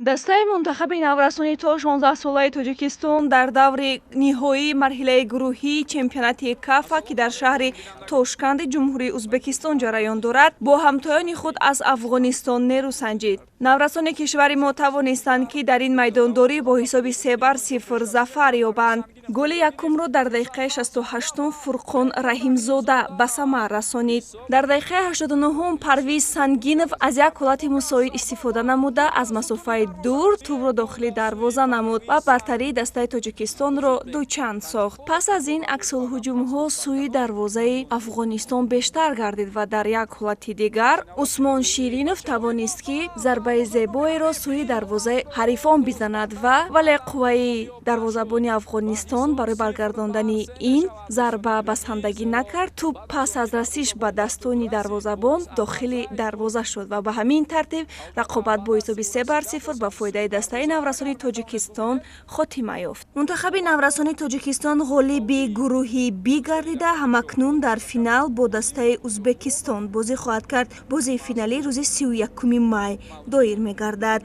дастаи мунтахаби наврасонӣ то 16-солаи Тоҷикистон дар даври ниҳоии марҳилаи гурӯҳии чемпионати КАФа, ки дар шаҳри Тошканди Ҷумҳурии Узбекистон ҷараён дорад, бо ҳамтоёни худ аз Афғонистон нерӯ санҷид. Наврасони кишвари мо тавонистанд, ки дар ин майдондорӣ бо ҳисоби 3-0 зафар ёбанд. голи якумро дар дақиқаи 68 Фурқон Раҳимзода ба самар расонид. Дар дақиқаи 89 Парвиз Сангинов аз як ҳолати мусоид истифода намуда аз масофаи дур тӯбро дохили дарвоза намуд ва бартарии дастаи Тоҷикистонро дучанд сохт. Пас аз ин аксулҳуҷумҳо сӯи дарвозаи Афғонистон бештар гардид ва дар як ҳолати дигар Усмон Ширинов тавонист, ки зарбаи зебоеро сӯи дарвозаи ҳарифон бизанад вале қувваи дарвозабони Афғонистон барои баргардондани ин зарба басандагӣ накард. Тӯб пас аз расиш ба дастони дарвозабон дохили дарвоза шуд ва ба ҳамин тартиб рақобат бо ҳисоби 3-0 ба фоидаи дастаи наврасони Тоҷикистон хотима ёфт. Мунтахаби наврасони Тоҷикистон ғолиби гурӯҳи Б гардида ҳамакнун дар финал бо дастаи Узбекистон бозӣ хоҳад кард. Бозии финалӣ рӯзи 31 май доир мегардад.